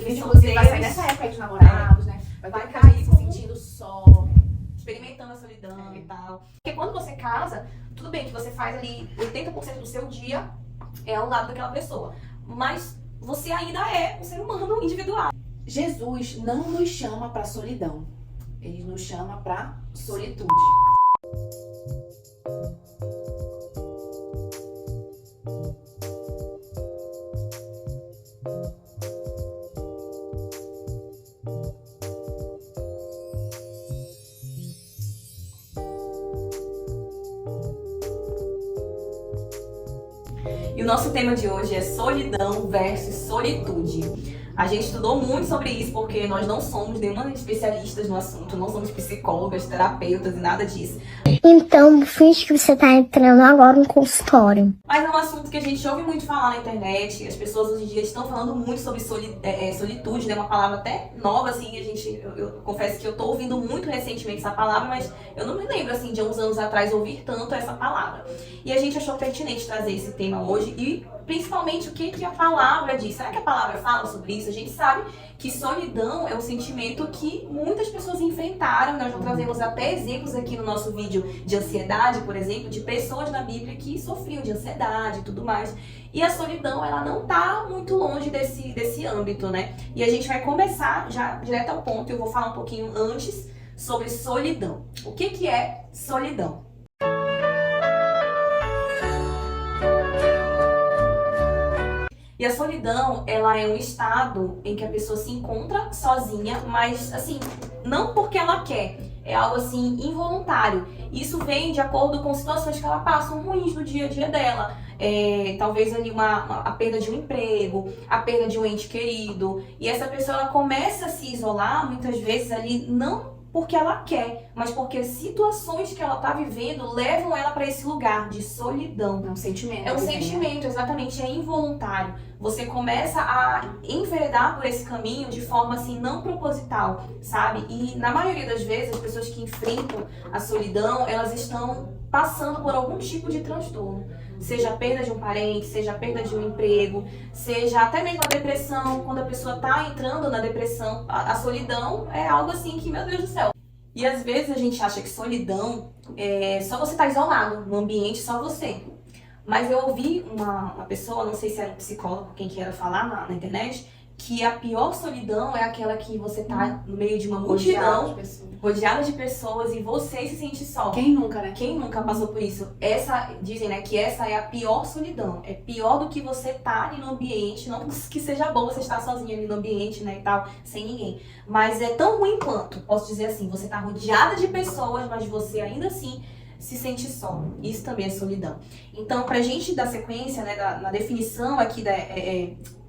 vídeo, são inclusive, vai sair deles. nessa época aí de namorados, né? Vai ter cair se como- sentindo só. Experimentando a solidão e tal. Porque quando você casa, tudo bem que você faz ali 80% do seu dia é ao lado daquela pessoa. Mas você ainda é um ser humano individual. Jesus não nos chama para solidão. Ele nos chama para solitude. E o nosso tema de hoje é solidão versus solitude. A gente estudou muito sobre isso porque nós não somos nenhuma especialistas no assunto, não somos psicólogas, terapeutas e nada disso. Então, finge que você tá entrando agora no consultório. Mas é um assunto que a gente ouve muito falar na internet, as pessoas hoje em dia estão falando muito sobre solitude, né? Uma palavra até nova, assim, eu confesso que eu tô ouvindo muito recentemente essa palavra, mas eu não me lembro, assim, de uns anos atrás ouvir tanto essa palavra. E a gente achou pertinente trazer esse tema hoje e principalmente o que a palavra diz. Será que a palavra fala sobre isso? A gente sabe que solidão é um sentimento que muitas pessoas enfrentaram. Nós já trazemos até exemplos aqui no nosso vídeo de ansiedade, por exemplo, de pessoas na Bíblia que sofriam de ansiedade e tudo mais. E a solidão, ela não tá muito longe desse âmbito, né? E a gente vai começar já direto ao ponto. Eu vou falar um pouquinho antes sobre solidão. O que é solidão? E a solidão, ela é um estado em que a pessoa se encontra sozinha, mas assim, não porque ela quer, é algo assim involuntário. Isso vem de acordo com situações que ela passa ruins no dia a dia dela. Talvez ali a perda de um emprego, a perda de um ente querido. E essa pessoa ela começa a se isolar muitas vezes ali, não porque ela quer, mas porque situações que ela tá vivendo levam ela para esse lugar de solidão. É um sentimento. É um que vem, né? sentimento, exatamente, é involuntário. Você começa a enveredar por esse caminho de forma assim não proposital, sabe? E na maioria das vezes as pessoas que enfrentam a solidão, elas estão passando por algum tipo de transtorno. Seja a perda de um parente, seja a perda de um emprego, seja até mesmo a depressão. Quando a pessoa tá entrando na depressão, a solidão é algo assim que, meu Deus do céu. E às vezes a gente acha que solidão é só você tá isolado, no ambiente só você. Mas eu ouvi uma pessoa, não sei se era um psicólogo, quem que era falar na internet, que a pior solidão é aquela que você tá no meio de uma multidão, rodeada de pessoas e você se sente só. Quem nunca, né? Quem nunca passou por isso? Dizem, né, que essa é a pior solidão. É pior do que você tá ali no ambiente, não que seja bom você estar sozinha ali no ambiente, né, e tal, sem ninguém. Mas é tão ruim quanto, posso dizer assim, você tá rodeada de pessoas, mas você ainda assim se sente só. Isso também é solidão. Então, pra gente dar sequência, né, na definição aqui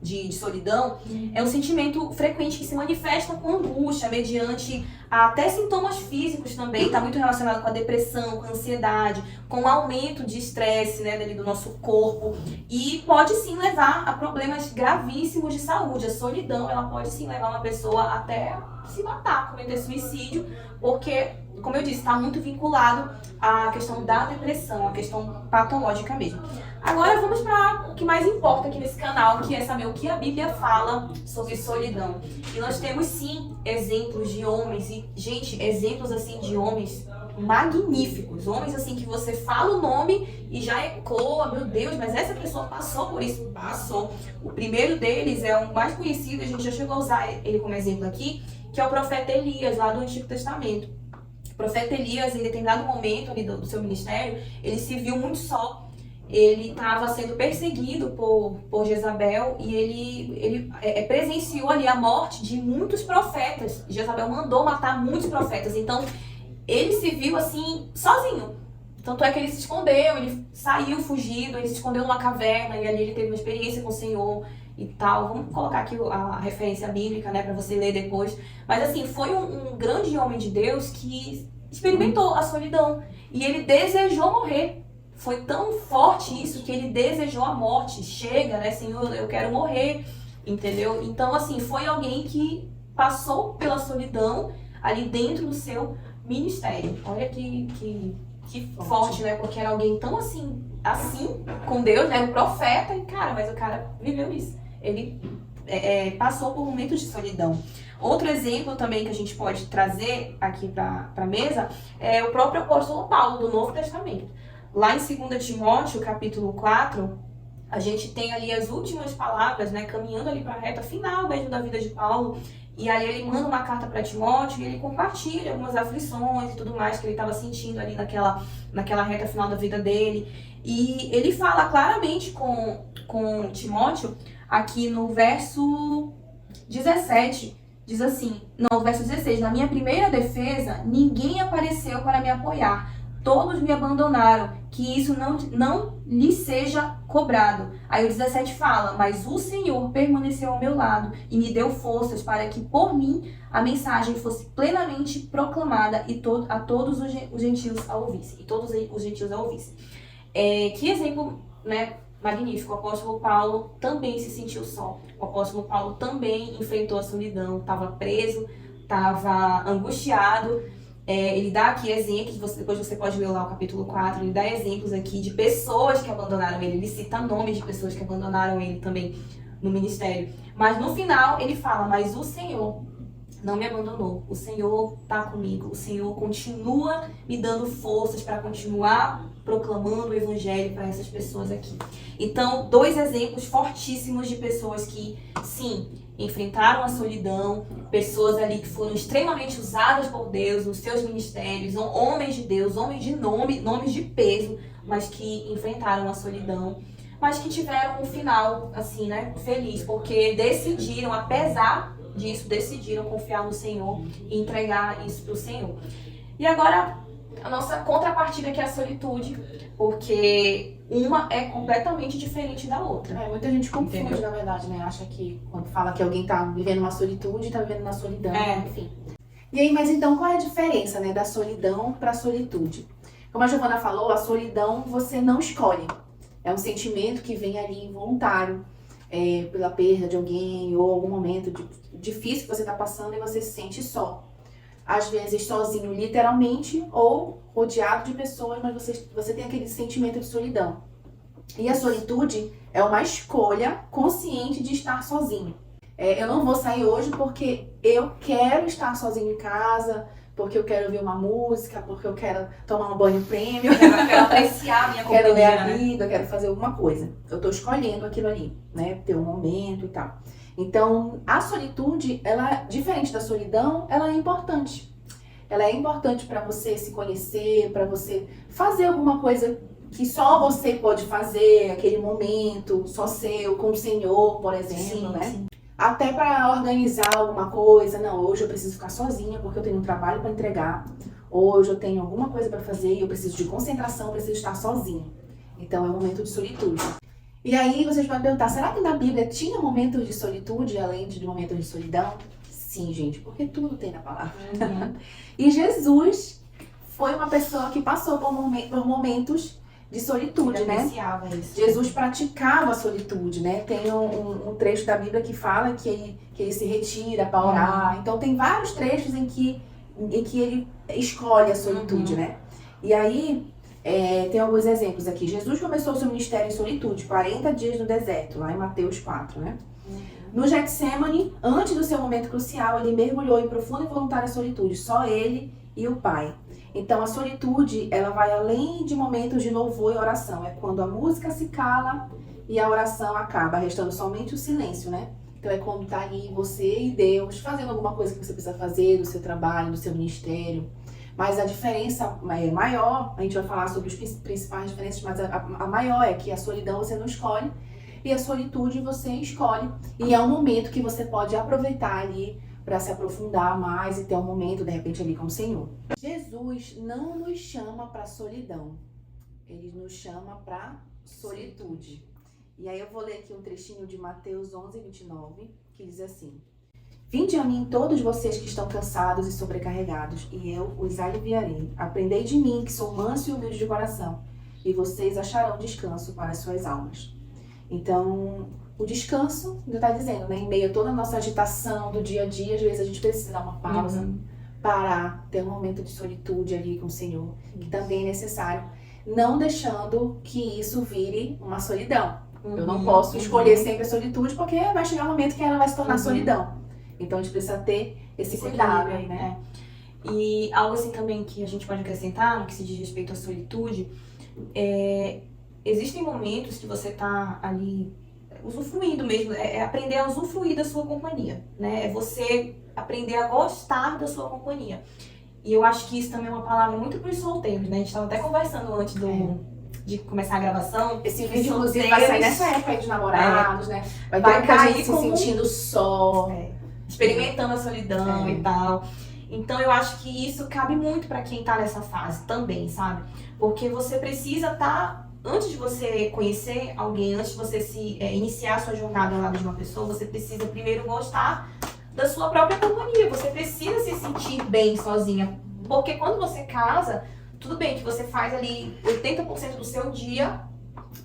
de solidão, é um sentimento frequente que se manifesta com angústia, mediante até sintomas físicos também, está muito relacionado com a depressão, com a ansiedade, com o aumento de estresse, né, do nosso corpo, e pode sim levar a problemas gravíssimos de saúde. A solidão, ela pode sim levar uma pessoa até se matar, cometer suicídio, porque, como eu disse, está muito vinculado à questão da depressão, à questão patológica mesmo. Agora vamos para o que mais importa aqui nesse canal, que é saber o que a Bíblia fala sobre solidão. E nós temos sim exemplos de homens, e gente, exemplos assim de homens magníficos, homens assim que você fala o nome e já ecoa, meu Deus, mas essa pessoa passou por isso, passou. O primeiro deles é o mais conhecido, a gente já chegou a usar ele como exemplo aqui, que é o profeta Elias, lá do Antigo Testamento. O profeta Elias, em determinado momento ali do seu ministério, ele se viu muito só. Ele estava sendo perseguido por Jezabel e ele presenciou ali a morte de muitos profetas. Jezabel mandou matar muitos profetas, então ele se viu assim, sozinho. Tanto é que ele se escondeu, ele saiu fugido, ele se escondeu numa caverna e ali ele teve uma experiência com o Senhor e tal. Vamos colocar aqui a referência bíblica, né, para você ler depois. Mas assim, foi um grande homem de Deus que experimentou a solidão e ele desejou morrer. Foi tão forte isso que ele desejou a morte. Chega, né, Senhor, eu quero morrer, entendeu? Então, assim, foi alguém que passou pela solidão ali dentro do seu ministério. Olha que forte, né? Porque era alguém tão assim com Deus, né? Um profeta, e cara, mas o cara viveu isso. Ele passou por momentos de solidão. Outro exemplo também que a gente pode trazer aqui para a mesa é o próprio apóstolo Paulo, do Novo Testamento. Lá em 2 Timóteo, capítulo 4, a gente tem ali as últimas palavras, né, caminhando ali para a reta final mesmo da vida de Paulo. E aí ele manda uma carta para Timóteo e ele compartilha algumas aflições e tudo mais que ele estava sentindo ali naquela reta final da vida dele. E ele fala claramente com Timóteo, aqui no verso 17, diz assim, não, verso 16, na minha primeira defesa, ninguém apareceu para me apoiar. Todos me abandonaram, que isso não lhe seja cobrado. Aí o 17 fala, mas o Senhor permaneceu ao meu lado e me deu forças para que por mim a mensagem fosse plenamente proclamada e a todos os gentios a ouvissem. Que exemplo, né, magnífico. O apóstolo Paulo também se sentiu só. O apóstolo Paulo também enfrentou a solidão, estava preso, estava angustiado. Ele dá aqui exemplos, depois você pode ler lá o capítulo 4, ele dá exemplos aqui de pessoas que abandonaram ele cita nomes de pessoas que abandonaram ele também no ministério. Mas no final ele fala, mas o Senhor não me abandonou, o Senhor está comigo, o Senhor continua me dando forças para continuar proclamando o evangelho para essas pessoas aqui. Então, 2 exemplos fortíssimos de pessoas que, sim, enfrentaram a solidão, pessoas ali que foram extremamente usadas por Deus nos seus ministérios, homens de Deus, homens de nomes de peso, mas que enfrentaram a solidão, mas que tiveram um final, assim, né, feliz, porque decidiram, apesar disso, decidiram confiar no Senhor e entregar isso para o Senhor. E agora, a nossa contrapartida que é a solitude, porque uma é completamente diferente da outra. Muita gente confunde, entendeu? Na verdade, né? Acha que quando fala que alguém tá vivendo uma solitude, tá vivendo uma solidão, enfim. E aí, mas então, qual é a diferença, né, da solidão para a solitude? Como a Giovana falou, a solidão você não escolhe. É um sentimento que vem ali involuntário, pela perda de alguém ou algum momento difícil que você tá passando e você se sente só. Às vezes sozinho literalmente ou rodeado de pessoas, mas você tem aquele sentimento de solidão. E a solitude é uma escolha consciente de estar sozinho. Eu não vou sair hoje porque eu quero estar sozinho em casa, porque eu quero ouvir uma música, porque eu quero tomar um banho premium, Eu quero apreciar a minha companhia, quero ler a né? vida, quero fazer alguma coisa. Eu tô escolhendo aquilo ali, né? Ter um momento e tal. Então, a solitude, ela, diferente da solidão, ela é importante. Ela é importante para você se conhecer, para você fazer alguma coisa que só você pode fazer, aquele momento só seu, com o Senhor, por exemplo, né? Sim. Até para organizar alguma coisa. Não, hoje eu preciso ficar sozinha porque eu tenho um trabalho para entregar. Hoje eu tenho alguma coisa para fazer e eu preciso de concentração, eu preciso estar sozinha. Então é um momento de solitude. E aí vocês podem perguntar, será que na Bíblia tinha momentos de solitude além de momentos de solidão? Sim, gente, porque tudo tem na palavra. E Jesus foi uma pessoa que passou por momentos de solitude, né? Isso. Jesus praticava a solitude, né? Tem um trecho da Bíblia que fala que ele se retira para orar. Então tem vários trechos em que ele escolhe a solitude, né? E aí tem alguns exemplos aqui. Jesus começou o seu ministério em solitude, 40 dias no deserto, lá em Mateus 4, né? No Getsemane, antes do seu momento crucial, ele mergulhou em profunda e voluntária solitude, só ele e o Pai. Então a solitude, ela vai além de momentos de louvor e oração. É quando a música se cala e a oração acaba, restando somente o silêncio, né? Então é quando tá ali você e Deus fazendo alguma coisa que você precisa fazer do seu trabalho, do seu ministério. Mas a diferença maior, a gente vai falar sobre as principais diferenças, mas a maior é que a solidão você não escolhe e a solitude você escolhe. E é um momento que você pode aproveitar ali para se aprofundar mais e ter um momento, de repente, ali com o Senhor. Jesus não nos chama para solidão, ele nos chama para solitude. E aí eu vou ler aqui um trechinho de Mateus 11, 29, que diz assim: Vinde a mim todos vocês que estão cansados e sobrecarregados, e eu os aliviarei. Aprendei de mim, que sou manso e humilde de coração, e vocês acharão descanso para as suas almas. Então, o descanso, ainda está dizendo, né? Em meio a toda a nossa agitação do dia a dia, às vezes a gente precisa dar uma pausa, parar, ter um momento de solitude ali com o Senhor, que também é necessário, não deixando que isso vire uma solidão. Eu não posso escolher sempre a solitude, porque vai chegar um momento que ela vai se tornar solidão. Então a gente precisa ter esse cuidado aí, né? E algo assim também que a gente pode acrescentar no que se diz respeito à solitude, existem momentos que você tá ali usufruindo mesmo, é aprender a usufruir da sua companhia, né? É você aprender a gostar da sua companhia. E eu acho que isso também é uma palavra muito para os solteiros, né? A gente estava até conversando antes de começar a gravação. Esse vídeo, inclusive, vai sair nessa época aí de namorados, né? Vai ter muita gente se sentindo só. Experimentando a solidão e tal. Então eu acho que isso cabe muito para quem tá nessa fase também, sabe? Porque você precisa antes de você conhecer alguém, antes de você iniciar a sua jornada ao lado de uma pessoa, você precisa primeiro gostar da sua própria companhia. Você precisa se sentir bem sozinha. Porque quando você casa, tudo bem que você faz ali 80% do seu dia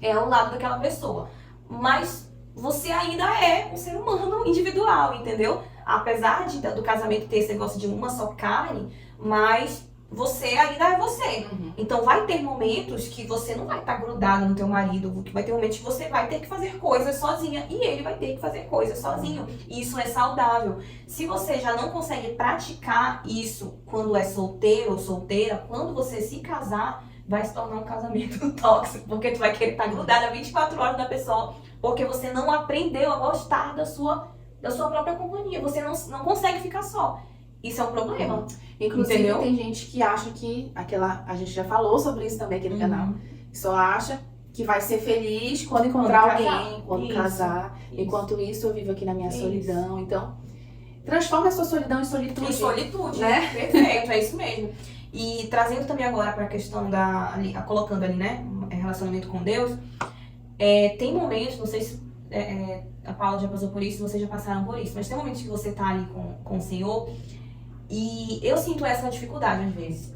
ao lado daquela pessoa. Mas você ainda é um ser humano individual, entendeu? Apesar do casamento ter esse negócio de uma só carne, mas você ainda é você. Então vai ter momentos que você não vai estar grudado no teu marido, que vai ter momentos que você vai ter que fazer coisas sozinha e ele vai ter que fazer coisas sozinho. E isso é saudável. Se você já não consegue praticar isso quando é solteiro ou solteira, quando você se casar, vai se tornar um casamento tóxico, porque tu vai querer estar grudada 24 horas da pessoa, porque você não aprendeu a gostar da sua própria companhia. Você não consegue ficar só. Isso é um problema. Inclusive, entendeu? Tem gente que acha que a gente já falou sobre isso também aqui no canal. Que só acha que vai ser feliz quando encontrar alguém, quando casar. Enquanto isso, eu vivo aqui na minha solidão. Então, transforma a sua solidão em solitude. Em solitude, né? Perfeito, é isso mesmo. E trazendo também agora para a questão colocando ali, né, relacionamento com Deus, tem momentos, não sei se a Paula já passou por isso, vocês já passaram por isso, mas tem momentos que você tá ali com o Senhor e eu sinto essa dificuldade às vezes,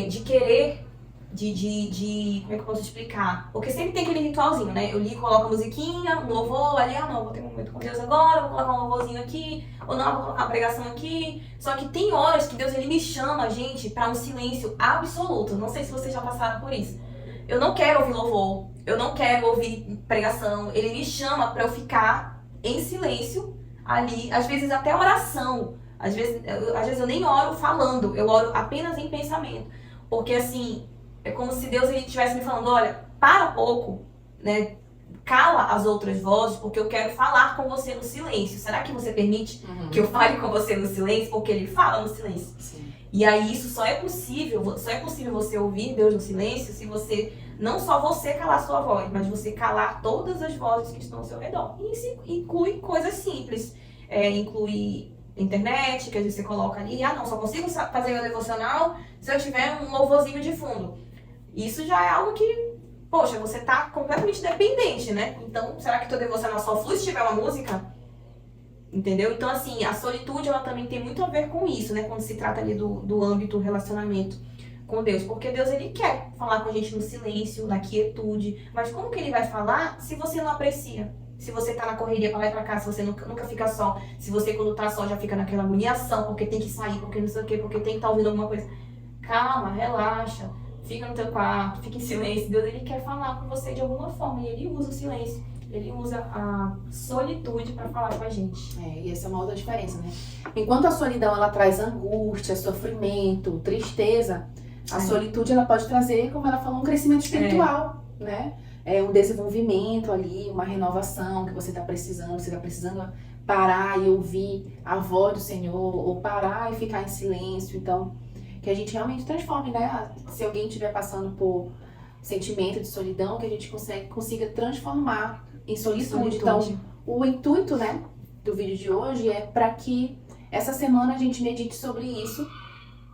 de querer, como é que eu posso explicar? Porque sempre tem aquele ritualzinho, né? Eu coloco a musiquinha, um louvor ali, não, vou ter um momento com Deus agora, vou colocar um louvorzinho aqui, ou não, vou colocar uma pregação aqui. Só que tem horas que Deus, ele me chama, gente, pra um silêncio absoluto. Não sei se vocês já passaram por isso. Eu não quero ouvir louvor, eu não quero ouvir pregação. Ele me chama pra eu ficar em silêncio ali, às vezes até oração. Às vezes eu nem oro falando, eu oro apenas em pensamento. Porque assim, é como se Deus estivesse me falando, olha, para um pouco, né? Cala as outras vozes, porque eu quero falar com você no silêncio. Será que você permite que eu fale com você no silêncio? Porque ele fala no silêncio. Sim. E aí isso só é possível você ouvir Deus no silêncio se você, não só você calar sua voz, mas você calar todas as vozes que estão ao seu redor. E isso inclui coisas simples, inclui internet, que às vezes você coloca ali, não, só consigo fazer meu devocional se eu tiver um louvorzinho de fundo. Isso já é algo que, poxa, você tá completamente dependente, né? Então, será que teu devocional só flui se tiver uma música? Entendeu? Então, assim, a solitude, ela também tem muito a ver com isso, né? Quando se trata ali do âmbito relacionamento com Deus. Porque Deus, ele quer falar com a gente no silêncio, na quietude. Mas como que ele vai falar se você não aprecia? Se você tá na correria pra lá e pra cá, se você nunca fica só. Se você, quando tá só, já fica naquela agoniação, porque tem que sair, porque não sei o quê, porque tem que estar ouvindo alguma coisa. Calma, relaxa. Fica no teu quarto, fica em silêncio. Deus, ele quer falar com você de alguma forma. E ele usa o silêncio. Ele usa a solitude para falar com a gente. E essa é uma outra diferença, né? Enquanto a solidão, ela traz angústia, sofrimento, tristeza, a solitude, ela pode trazer, como ela falou, um crescimento espiritual, né? Um desenvolvimento ali, uma renovação que você está precisando. Você está precisando parar e ouvir a voz do Senhor, ou parar e ficar em silêncio. Então, que a gente realmente transforme, né? Se alguém estiver passando por sentimento de solidão, que a gente consiga transformar em solitude. Então, o intuito, né, do vídeo de hoje é para que essa semana a gente medite sobre isso,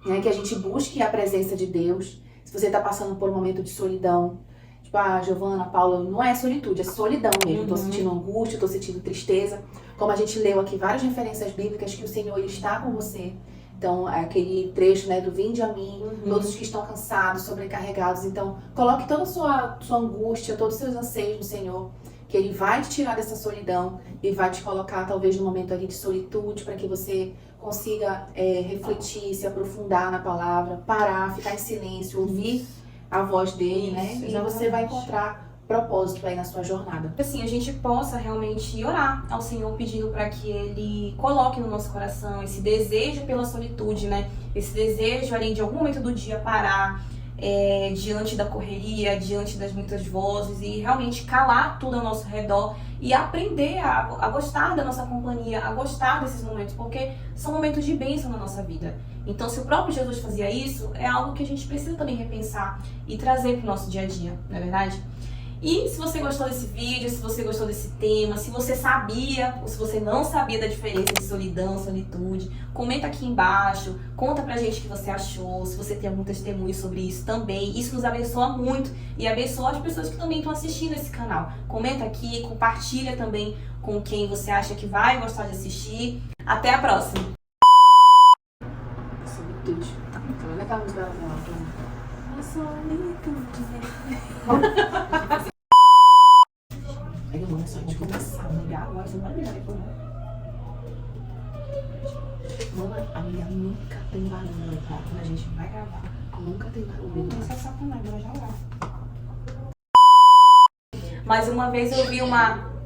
né, que a gente busque a presença de Deus. Se você está passando por um momento de solidão, tipo, Giovana, Paula, não é solitude, é solidão mesmo. Tô sentindo angústia, tô sentindo tristeza. Como a gente leu aqui várias referências bíblicas que o Senhor, ele está com você. Então, aquele trecho, né, do vinde a mim, todos que estão cansados, sobrecarregados. Então, coloque toda a sua angústia, todos os seus anseios no Senhor, que Ele vai te tirar dessa solidão e vai te colocar, talvez, num momento ali de solitude, para que você consiga refletir, se aprofundar na palavra, parar, ficar em silêncio, ouvir a voz dele, né? E você vai encontrar propósito aí na sua jornada. Assim, a gente possa realmente orar ao Senhor pedindo para que Ele coloque no nosso coração esse desejo pela solitude, né? Esse desejo ali de algum momento do dia parar diante da correria, diante das muitas vozes e realmente calar tudo ao nosso redor e aprender a gostar da nossa companhia, a gostar desses momentos, porque são momentos de bênção na nossa vida. Então, se o próprio Jesus fazia isso, é algo que a gente precisa também repensar e trazer para o nosso dia a dia, não é verdade? E se você gostou desse vídeo, se você gostou desse tema, se você sabia ou se você não sabia da diferença de solidão, solitude, comenta aqui embaixo, conta pra gente o que você achou, se você tem algum testemunho sobre isso também. Isso nos abençoa muito e abençoa as pessoas que também estão assistindo esse canal. Comenta aqui, compartilha também com quem você acha que vai gostar de assistir. Até a próxima! Solitude. Tá falando aquela música dela. A solitude. Aí eu vou só de começar a ligar agora, você não vai ligar depois, não. Mano, a amiga nunca tem barulho, tá? Quando a gente vai gravar, nunca tem barulho. Isso é sacanagem, agora já gravo. Mas uma vez eu vi uma